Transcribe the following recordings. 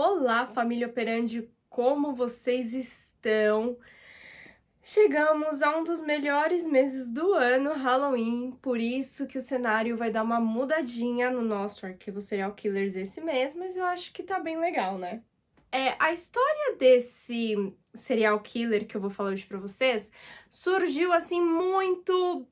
Olá, família operandi, como vocês estão? Chegamos a um dos melhores meses do ano, Halloween, por isso que o cenário vai dar uma mudadinha no nosso arquivo Serial Killers esse mês, mas eu acho que tá bem legal, né? A história desse serial killer que eu vou falar hoje pra vocês surgiu assim muito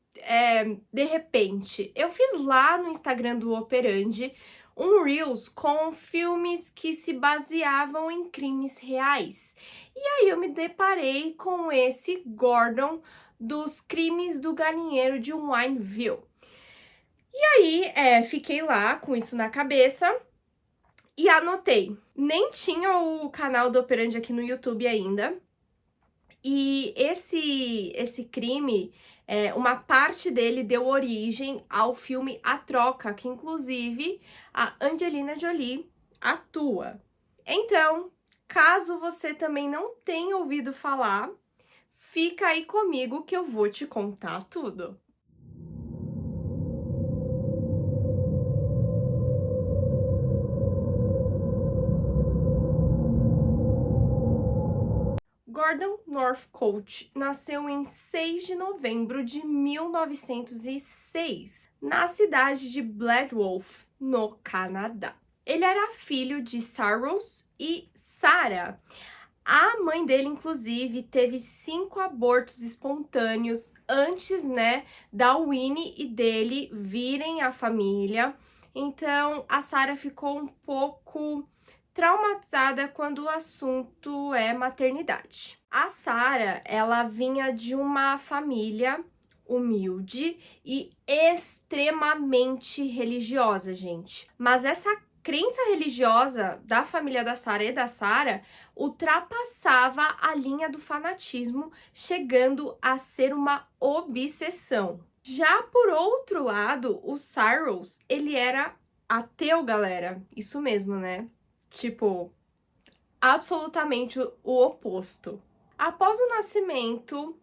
de repente. Eu fiz lá no Instagram do Operandi um Reels com filmes que se baseavam em crimes reais. E aí eu me deparei com esse Gordon dos Crimes do Galinheiro de Wineville. E aí fiquei lá com isso na cabeça e anotei. Nem tinha o canal do Operandi aqui no YouTube ainda. E esse crime, uma parte dele deu origem ao filme A Troca, que inclusive a Angelina Jolie atua. Então, caso você também não tenha ouvido falar, fica aí comigo que eu vou te contar tudo. Gordon Northcote nasceu em 6 de novembro de 1906, na cidade de Bladwolf, no Canadá. Ele era filho de Sarah e Sarah. A mãe dele, inclusive, teve 5 abortos espontâneos antes, da Winnie e dele virem a família. Então, a Sarah ficou um pouco traumatizada quando o assunto é maternidade. A Sarah, ela vinha de uma família humilde e extremamente religiosa, gente. Mas essa crença religiosa da família da Sarah e da Sarah ultrapassava a linha do fanatismo, chegando a ser uma obsessão. Já por outro lado, o Cyrus, ele era ateu, galera. Isso mesmo, né? Tipo, absolutamente o oposto. Após o nascimento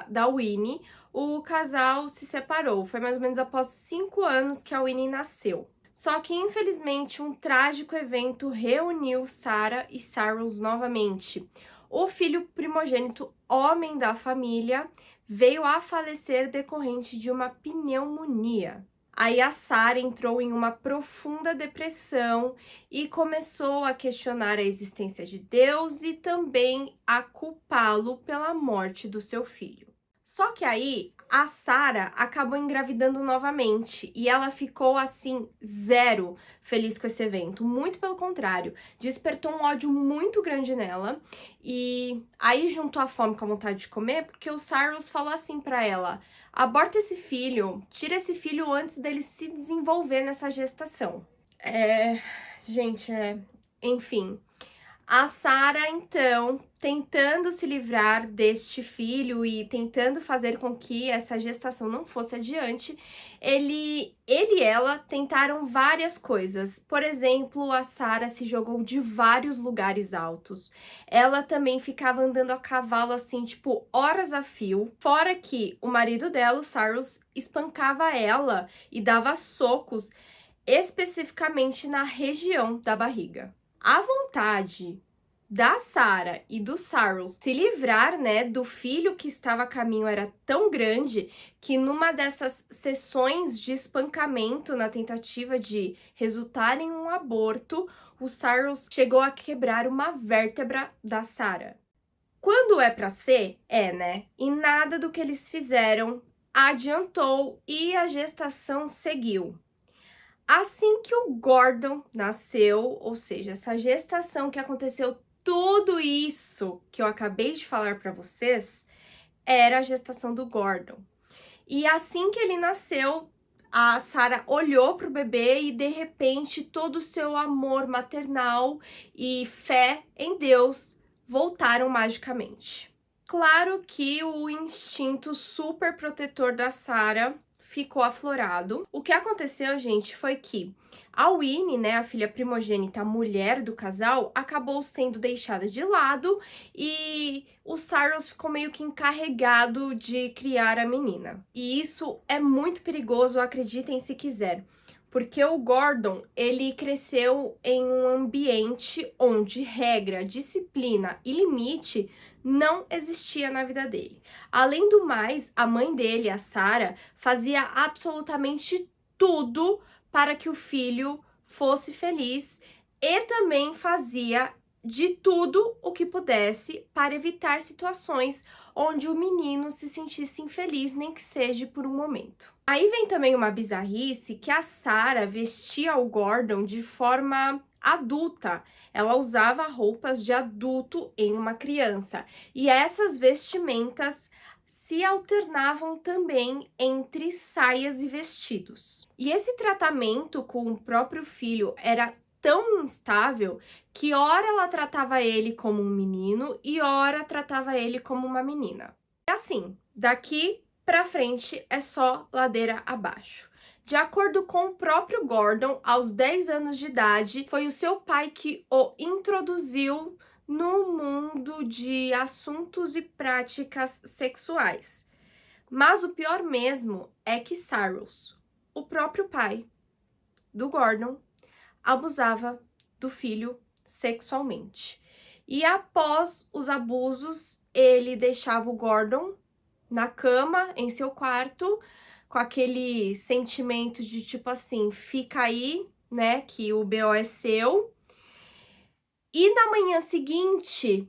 da Winnie, o casal se separou. Foi mais ou menos após 5 anos que a Winnie nasceu. Só que, infelizmente, um trágico evento reuniu Sarah e Cyrus novamente. O filho primogênito, homem da família, veio a falecer decorrente de uma pneumonia. Aí a Sarah entrou em uma profunda depressão e começou a questionar a existência de Deus e também a culpá-lo pela morte do seu filho. Só que aí a Sarah acabou engravidando novamente e ela ficou assim zero feliz com esse evento, muito pelo contrário, despertou um ódio muito grande nela e aí juntou a fome com a vontade de comer, porque o Cyrus falou assim pra ela: aborta esse filho, tira esse filho antes dele se desenvolver nessa gestação. Enfim. A Sarah, então, tentando se livrar deste filho e tentando fazer com que essa gestação não fosse adiante, ele e ela tentaram várias coisas. Por exemplo, a Sarah se jogou de vários lugares altos. Ela também ficava andando a cavalo assim, tipo, horas a fio. Fora que o marido dela, o Cyrus, espancava ela e dava socos especificamente na região da barriga. A vontade da Sarah e do Cyrus se livrar, do filho que estava a caminho era tão grande que numa dessas sessões de espancamento na tentativa de resultar em um aborto, o Cyrus chegou a quebrar uma vértebra da Sarah. Quando é pra ser, E nada do que eles fizeram adiantou e a gestação seguiu. Assim que o Gordon nasceu, ou seja, essa gestação que aconteceu, tudo isso que eu acabei de falar para vocês, era a gestação do Gordon. E assim que ele nasceu, a Sarah olhou para o bebê e, de repente, todo o seu amor maternal e fé em Deus voltaram magicamente. Claro que o instinto super protetor da Sarah ficou aflorado. O que aconteceu, gente, foi que a Winnie, a filha primogênita, a mulher do casal, acabou sendo deixada de lado e o Cyrus ficou meio que encarregado de criar a menina. E isso é muito perigoso, acreditem se quiser, porque o Gordon, ele cresceu em um ambiente onde regra, disciplina e limite não existia na vida dele. Além do mais, a mãe dele, a Sarah, fazia absolutamente tudo para que o filho fosse feliz e também fazia de tudo o que pudesse para evitar situações onde o menino se sentisse infeliz, nem que seja por um momento. Aí vem também uma bizarrice que a Sarah vestia o Gordon de forma adulta. Ela usava roupas de adulto em uma criança. E essas vestimentas se alternavam também entre saias e vestidos. E esse tratamento com o próprio filho era tão instável que ora ela tratava ele como um menino e ora tratava ele como uma menina. E assim, daqui pra frente é só ladeira abaixo. De acordo com o próprio Gordon, aos 10 anos de idade, foi o seu pai que o introduziu no mundo de assuntos e práticas sexuais. Mas o pior mesmo é que Cyrus, o próprio pai do Gordon, abusava do filho sexualmente. E após os abusos, ele deixava o Gordon na cama, em seu quarto, com aquele sentimento de tipo assim, fica aí, né, que o BO é seu. E na manhã seguinte,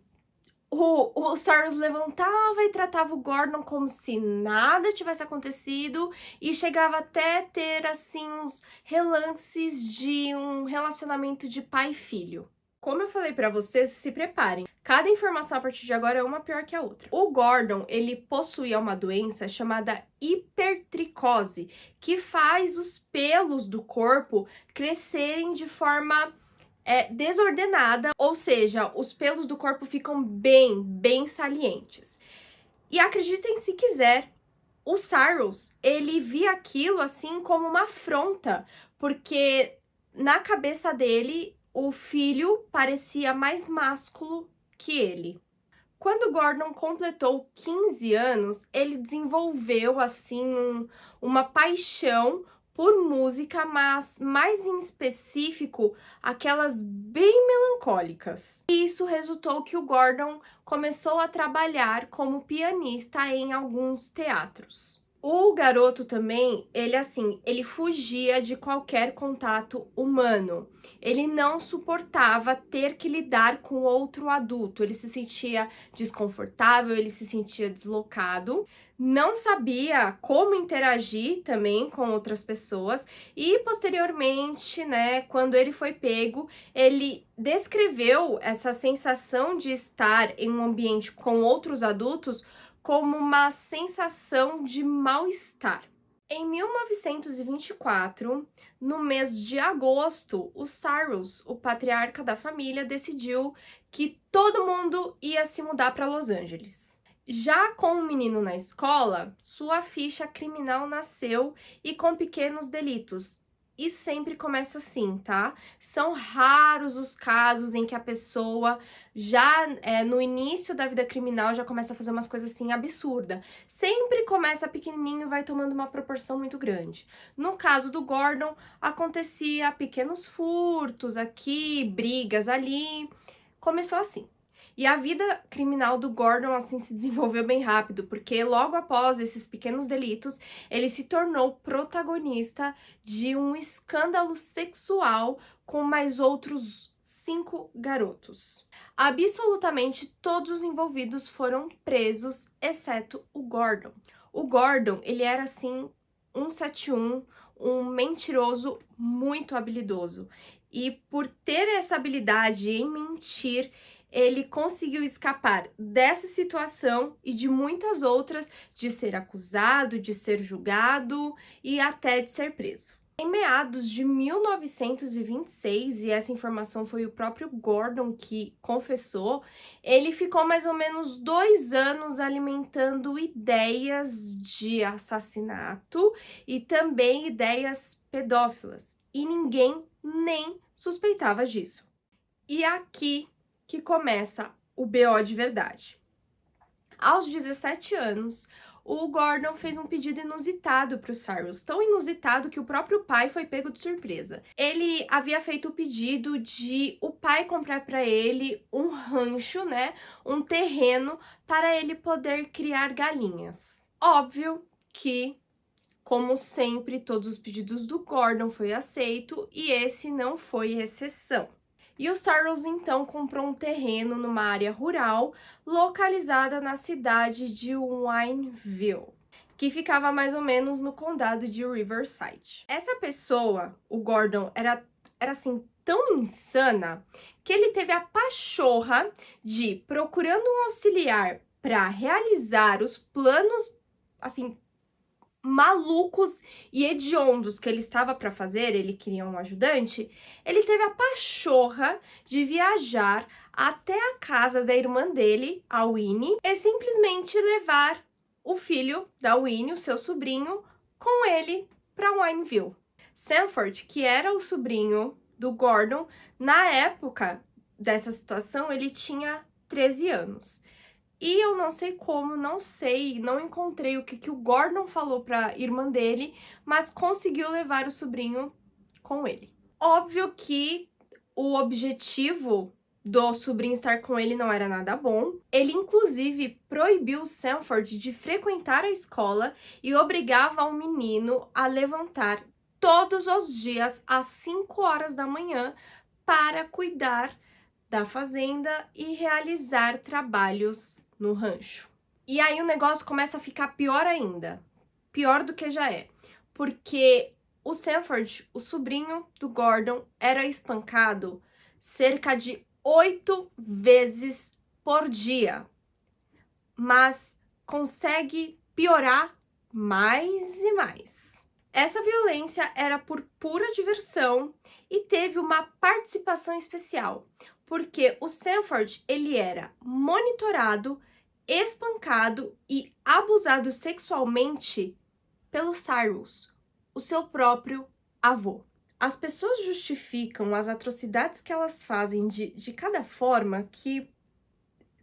o Cyrus levantava e tratava o Gordon como se nada tivesse acontecido e chegava até ter, assim, uns relances de um relacionamento de pai e filho. Como eu falei pra vocês, se preparem. Cada informação a partir de agora é uma pior que a outra. O Gordon, ele possuía uma doença chamada hipertricose, que faz os pelos do corpo crescerem de forma desordenada, ou seja, os pelos do corpo ficam bem salientes. E acreditem se quiser, o Cyrus, ele via aquilo assim como uma afronta, porque na cabeça dele, o filho parecia mais másculo que ele. Quando Gordon completou 15 anos, ele desenvolveu assim uma paixão por música, mas mais em específico, aquelas bem melancólicas. E isso resultou que o Gordon começou a trabalhar como pianista em alguns teatros. O garoto também, ele fugia de qualquer contato humano. Ele não suportava ter que lidar com outro adulto. Ele se sentia desconfortável, ele se sentia deslocado, não sabia como interagir também com outras pessoas e posteriormente, né, quando ele foi pego, ele descreveu essa sensação de estar em um ambiente com outros adultos como uma sensação de mal-estar. Em 1924, no mês de agosto, o Cyrus, o patriarca da família, decidiu que todo mundo ia se mudar para Los Angeles. Já com o menino na escola, sua ficha criminal nasceu e com pequenos delitos. E sempre começa assim, tá? São raros os casos em que a pessoa já no início da vida criminal já começa a fazer umas coisas assim absurdas. Sempre começa pequenininho e vai tomando uma proporção muito grande. No caso do Gordon, acontecia pequenos furtos aqui, brigas ali. Começou assim. E a vida criminal do Gordon, assim, se desenvolveu bem rápido, porque logo após esses pequenos delitos, ele se tornou protagonista de um escândalo sexual com mais outros 5 garotos. Absolutamente todos os envolvidos foram presos, exceto o Gordon. O Gordon, ele era, assim, 171, um mentiroso muito habilidoso. E por ter essa habilidade em mentir, ele conseguiu escapar dessa situação e de muitas outras, de ser acusado, de ser julgado e até de ser preso. Em meados de 1926, e essa informação foi o próprio Gordon que confessou, ele ficou mais ou menos 2 anos alimentando ideias de assassinato e também ideias pedófilas, e ninguém nem suspeitava disso. E aqui que começa o BO de verdade. Aos 17 anos, o Gordon fez um pedido inusitado para o Cyrus, tão inusitado que o próprio pai foi pego de surpresa. Ele havia feito o pedido de o pai comprar para ele um rancho, né, um terreno para ele poder criar galinhas. Óbvio que, como sempre, todos os pedidos do Gordon foi aceito e esse não foi exceção. E o Cyrus então comprou um terreno numa área rural localizada na cidade de Wineville, que ficava mais ou menos no condado de Riverside. Essa pessoa, o Gordon, era assim tão insana que ele teve a pachorra de, procurando um auxiliar para realizar os planos assim malucos e hediondos que ele estava para fazer, ele queria um ajudante, ele teve a pachorra de viajar até a casa da irmã dele, a Winnie, e simplesmente levar o filho da Winnie, o seu sobrinho, com ele para Wineville. Sanford, que era o sobrinho do Gordon, na época dessa situação, ele tinha 13 anos. E eu não sei como, não encontrei o que o Gordon falou pra irmã dele, mas conseguiu levar o sobrinho com ele. Óbvio que o objetivo do sobrinho estar com ele não era nada bom. Ele, inclusive, proibiu Sanford de frequentar a escola e obrigava o menino a levantar todos os dias às 5 horas da manhã para cuidar da fazenda e realizar trabalhos no rancho. E aí o negócio começa a ficar pior ainda. Pior do que já é. Porque o Sanford, o sobrinho do Gordon, era espancado cerca de 8 vezes por dia. Mas consegue piorar mais e mais. Essa violência era por pura diversão e teve uma participação especial, porque o Sanford, ele era monitorado, espancado e abusado sexualmente pelo Cyrus, o seu próprio avô. As pessoas justificam as atrocidades que elas fazem de cada forma que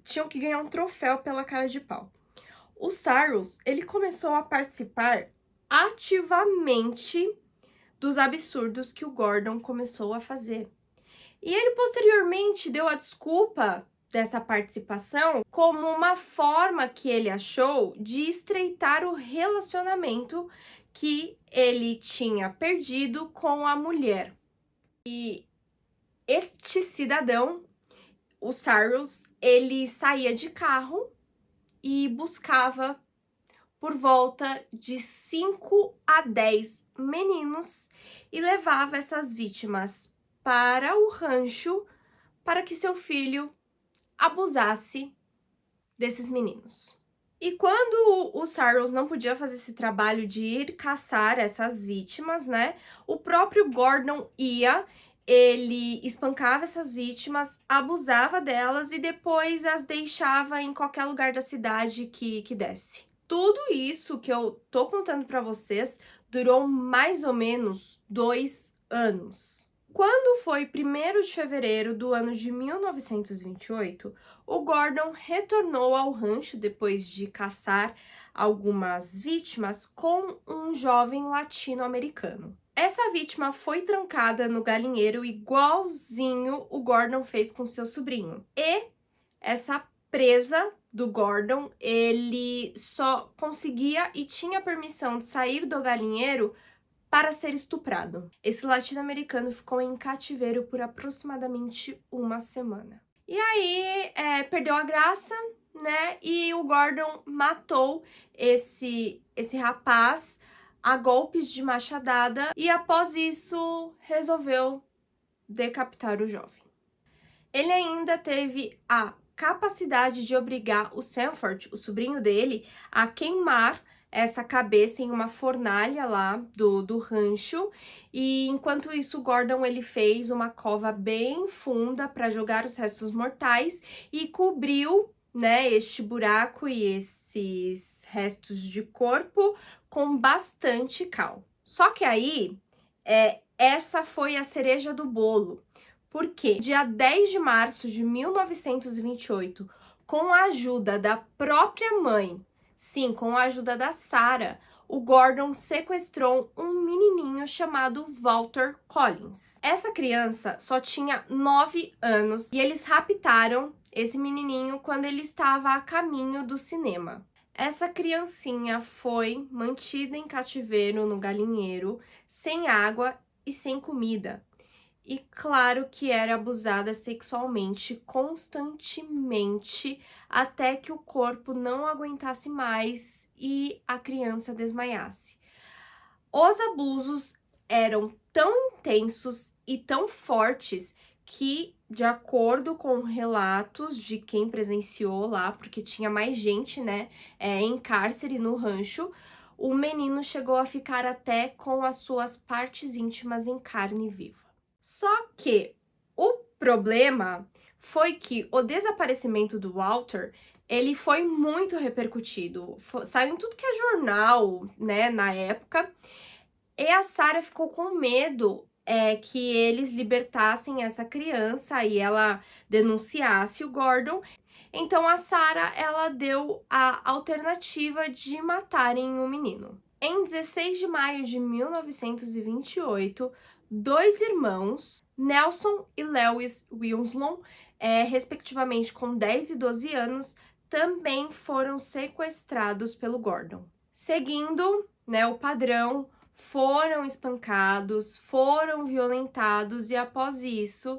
tinham que ganhar um troféu pela cara de pau. O Cyrus, ele começou a participar ativamente dos absurdos que o Gordon começou a fazer. E ele posteriormente deu a desculpa dessa participação como uma forma que ele achou de estreitar o relacionamento que ele tinha perdido com a mulher. E este cidadão, o Cyrus, ele saía de carro e buscava por volta de 5 a 10 meninos e levava essas vítimas para o rancho para que seu filho abusasse desses meninos. E quando o Cyrus não podia fazer esse trabalho de ir caçar essas vítimas, né, o próprio Gordon ia, ele espancava essas vítimas, abusava delas e depois as deixava em qualquer lugar da cidade que desse. Tudo isso que eu tô contando para vocês durou mais ou menos 2 anos. Quando foi 1º de fevereiro do ano de 1928, o Gordon retornou ao rancho depois de caçar algumas vítimas com um jovem latino-americano. Essa vítima foi trancada no galinheiro igualzinho o Gordon fez com seu sobrinho. E essa presa do Gordon, ele só conseguia e tinha permissão de sair do galinheiro para ser estuprado. Esse latino-americano ficou em cativeiro por aproximadamente 1 semana. E aí, perdeu a graça, né? E o Gordon matou esse rapaz a golpes de machadada e após isso resolveu decapitar o jovem. Ele ainda teve a capacidade de obrigar o Sanford, o sobrinho dele, a queimar essa cabeça em uma fornalha lá do rancho, e enquanto isso o Gordon ele fez uma cova bem funda para jogar os restos mortais e cobriu, né, este buraco e esses restos de corpo com bastante cal. Só que aí, essa foi a cereja do bolo, porque dia 10 de março de 1928, com a ajuda da própria mãe, Sim, com a ajuda da Sarah, o Gordon sequestrou um menininho chamado Walter Collins. Essa criança só tinha 9 anos e eles raptaram esse menininho quando ele estava a caminho do cinema. Essa criancinha foi mantida em cativeiro no galinheiro, sem água e sem comida. E claro que era abusada sexualmente constantemente até que o corpo não aguentasse mais e a criança desmaiasse. Os abusos eram tão intensos e tão fortes que, de acordo com relatos de quem presenciou lá, porque tinha mais gente, né, em cárcere no rancho, o menino chegou a ficar até com as suas partes íntimas em carne viva. Só que o problema foi que o desaparecimento do Walter, ele foi muito repercutido. Saiu em tudo que é jornal, né, na época. E a Sarah ficou com medo que eles libertassem essa criança e ela denunciasse o Gordon. Então a Sarah, ela deu a alternativa de matarem o menino. Em 16 de maio de 1928, dois irmãos, Nelson e Lewis Winslow, respectivamente com 10 e 12 anos, também foram sequestrados pelo Gordon. Seguindo, né, o padrão, foram espancados, foram violentados e após isso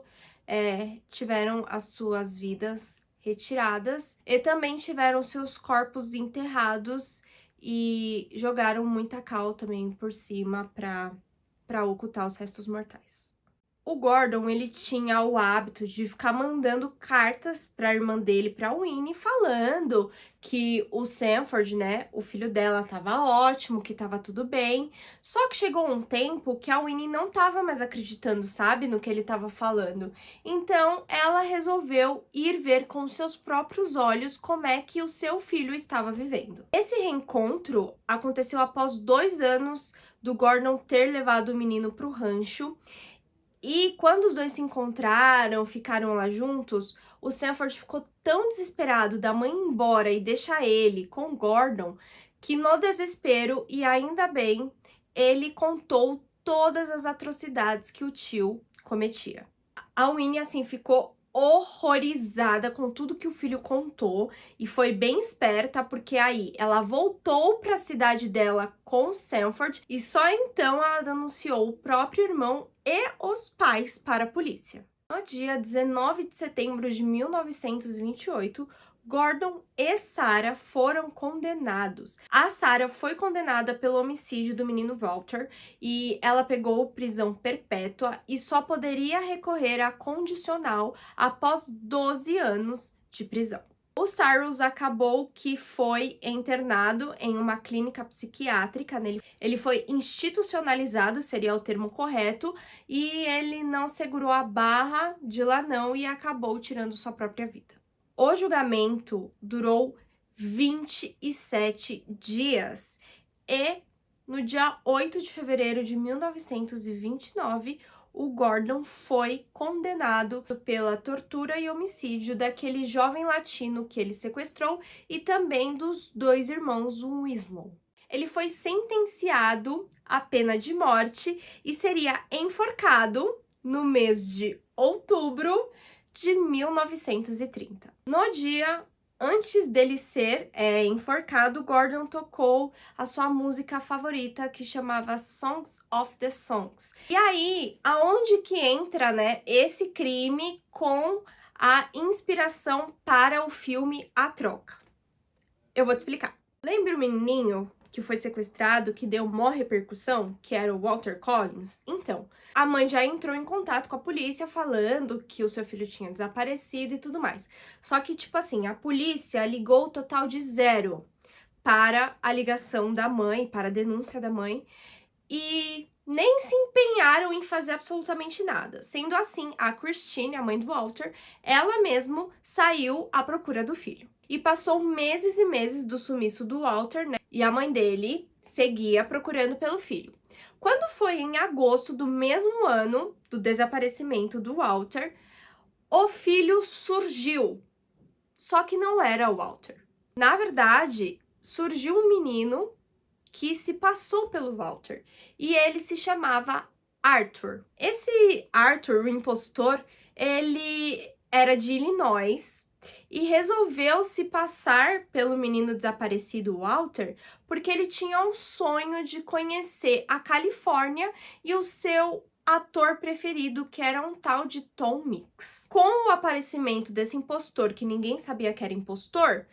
tiveram as suas vidas retiradas e também tiveram seus corpos enterrados e jogaram muita cal também por cima para ocultar os restos mortais. O Gordon, ele tinha o hábito de ficar mandando cartas para a irmã dele, para a Winnie, falando que o Sanford, né, o filho dela, estava ótimo, que estava tudo bem. Só que chegou um tempo que a Winnie não estava mais acreditando, sabe, no que ele estava falando. Então, ela resolveu ir ver com seus próprios olhos como é que o seu filho estava vivendo. Esse reencontro aconteceu após 2 anos do Gordon ter levado o menino para o rancho. E quando os dois se encontraram, ficaram lá juntos, o Sanford ficou tão desesperado da mãe ir embora e deixar ele com o Gordon, que no desespero, e ainda bem, ele contou todas as atrocidades que o tio cometia. A Winnie, assim, ficou horrorizada com tudo que o filho contou e foi bem esperta porque aí ela voltou para a cidade dela com o Sanford e só então ela denunciou o próprio irmão e os pais para a polícia. No dia 19 de setembro de 1928, Gordon e Sarah foram condenados. A Sarah foi condenada pelo homicídio do menino Walter e ela pegou prisão perpétua e só poderia recorrer à condicional após 12 anos de prisão. O Cyrus acabou que foi internado em uma clínica psiquiátrica, né? Ele foi institucionalizado, seria o termo correto, e ele não segurou a barra de lá não e acabou tirando sua própria vida. O julgamento durou 27 dias e no dia 8 de fevereiro de 1929, o Gordon foi condenado pela tortura e homicídio daquele jovem latino que ele sequestrou e também dos dois irmãos Winslow. Ele foi sentenciado à pena de morte e seria enforcado no mês de outubro de 1930. No dia antes dele ser enforcado, Gordon tocou a sua música favorita, que chamava Songs of the Songs. E aí, aonde que entra, né, esse crime com a inspiração para o filme A Troca? Eu vou te explicar. Lembra o menininho que foi sequestrado, que deu maior repercussão, que era o Walter Collins? Então, a mãe já entrou em contato com a polícia falando que o seu filho tinha desaparecido e tudo mais. Só que, tipo assim, a polícia ligou o total de 0 para a ligação da mãe, para a denúncia da mãe, e nem se empenharam em fazer absolutamente nada. Sendo assim, a Christine, a mãe do Walter, ela mesma saiu à procura do filho. E passou meses e meses do sumiço do Walter, né? E a mãe dele seguia procurando pelo filho. Quando foi em agosto do mesmo ano do desaparecimento do Walter, o filho surgiu. Só que não era o Walter. Na verdade, surgiu um menino que se passou pelo Walter e ele se chamava Arthur. Esse Arthur, o impostor, ele era de Illinois e resolveu se passar pelo menino desaparecido Walter porque ele tinha um sonho de conhecer a Califórnia e o seu ator preferido, que era um tal de Tom Mix. Com o aparecimento desse impostor, que ninguém sabia que era impostor,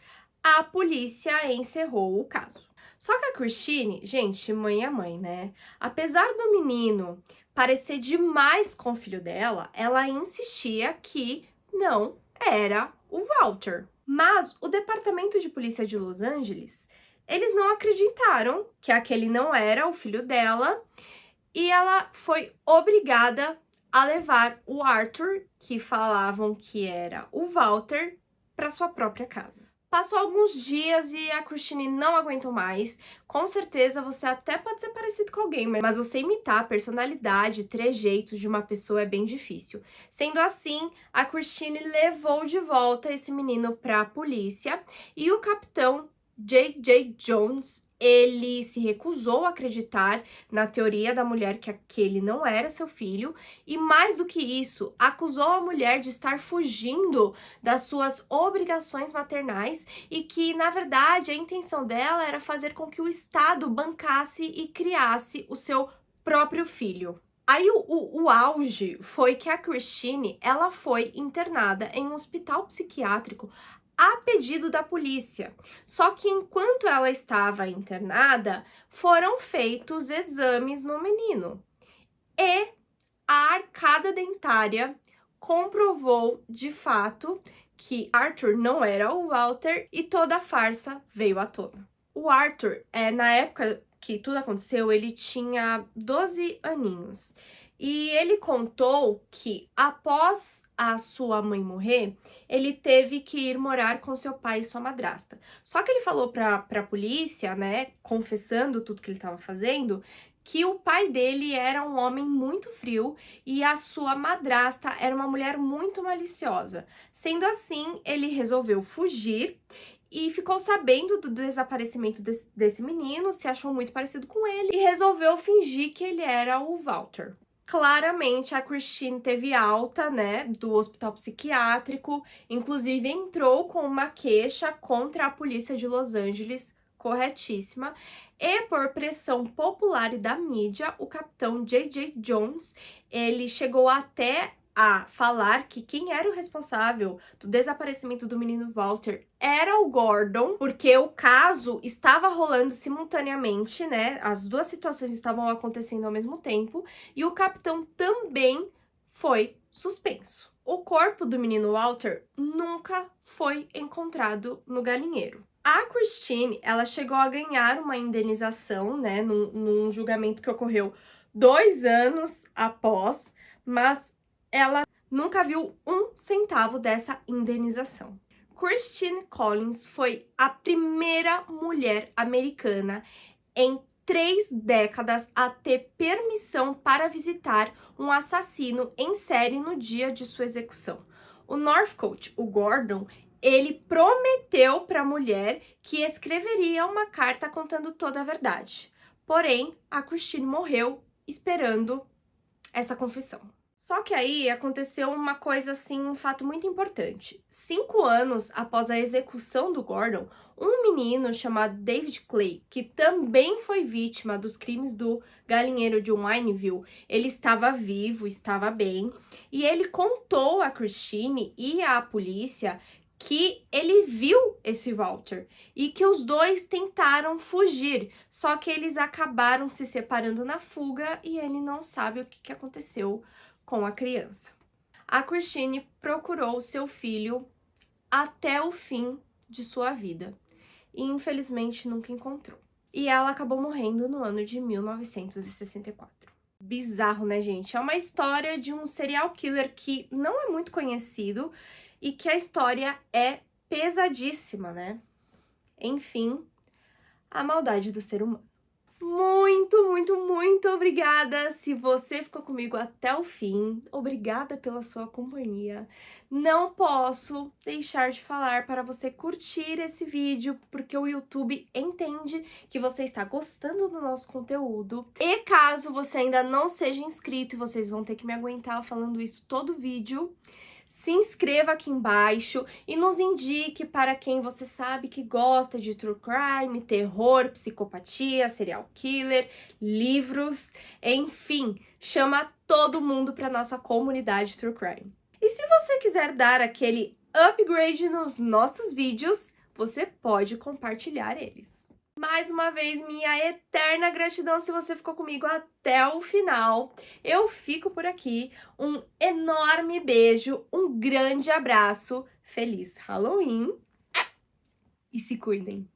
a polícia encerrou o caso. Só que a Christine, gente, mãe é mãe, né? Apesar do menino parecer demais com o filho dela, ela insistia que não era o Walter. Mas o Departamento de Polícia de Los Angeles, eles não acreditaram que aquele não era o filho dela e ela foi obrigada a levar o Arthur, que falavam que era o Walter, para sua própria casa. Passou alguns dias e a Christine não aguentou mais. Com certeza você até pode ser parecido com alguém, mas você imitar a personalidade, trejeitos de uma pessoa é bem difícil. Sendo assim, a Christine levou de volta esse menino para a polícia e o capitão J.J. Jones, ele se recusou a acreditar na teoria da mulher que aquele não era seu filho e, mais do que isso, acusou a mulher de estar fugindo das suas obrigações maternais e que, na verdade, a intenção dela era fazer com que o Estado bancasse e criasse o seu próprio filho. Aí o auge foi que a Christine, ela foi internada em um hospital psiquiátrico a pedido da polícia. Só que enquanto ela estava internada, foram feitos exames no menino. E a arcada dentária comprovou, de fato, que Arthur não era o Walter e toda a farsa veio à tona. O Arthur, na época que tudo aconteceu, ele tinha 12 aninhos. E ele contou que, após a sua mãe morrer, ele teve que ir morar com seu pai e sua madrasta. Só que ele falou pra polícia, né, confessando tudo que ele estava fazendo, que o pai dele era um homem muito frio e a sua madrasta era uma mulher muito maliciosa. Sendo assim, ele resolveu fugir e ficou sabendo do desaparecimento desse menino, se achou muito parecido com ele e resolveu fingir que ele era o Walter. Claramente, a Christine teve alta, né, do hospital psiquiátrico, inclusive entrou com uma queixa contra a polícia de Los Angeles, corretíssima, e por pressão popular e da mídia, o capitão J.J. Jones, ele chegou até a falar que quem era o responsável do desaparecimento do menino Walter era o Gordon, porque o caso estava rolando simultaneamente, né? As duas situações estavam acontecendo ao mesmo tempo, e o capitão também foi suspenso. O corpo do menino Walter nunca foi encontrado no galinheiro. A Christine, ela chegou a ganhar uma indenização, né, num julgamento que ocorreu 2 anos após, mas ela nunca viu 1 centavo dessa indenização. Christine Collins foi a primeira mulher americana em 3 décadas a ter permissão para visitar um assassino em série no dia de sua execução. O Northcote, o Gordon, ele prometeu para a mulher que escreveria uma carta contando toda a verdade. Porém, a Christine morreu esperando essa confissão. Só que aí aconteceu uma coisa assim, um fato muito importante. 5 anos após a execução do Gordon, um menino chamado David Clay, que também foi vítima dos crimes do galinheiro de Wineville, ele estava vivo, estava bem, e ele contou a Christine e à polícia que ele viu esse Walter e que os dois tentaram fugir, só que eles acabaram se separando na fuga e ele não sabe o que aconteceu com a criança. A Christine procurou seu filho até o fim de sua vida e infelizmente nunca encontrou. E ela acabou morrendo no ano de 1964. Bizarro, né, gente? É uma história de um serial killer que não é muito conhecido e que a história é pesadíssima, né? Enfim, a maldade do ser humano. Muito obrigada se você ficou comigo até o fim. Obrigada pela sua companhia. Não posso deixar de falar para você curtir esse vídeo, porque o YouTube entende que você está gostando do nosso conteúdo. E caso você ainda não seja inscrito, e vocês vão ter que me aguentar falando isso todo vídeo, se inscreva aqui embaixo e nos indique para quem você sabe que gosta de true crime, terror, psicopatia, serial killer, livros, enfim, chama todo mundo para nossa comunidade true crime. E se você quiser dar aquele upgrade nos nossos vídeos, você pode compartilhar eles. Mais uma vez, minha eterna gratidão se você ficou comigo até o final. Eu fico por aqui. Um enorme beijo, um grande abraço. Feliz Halloween e se cuidem!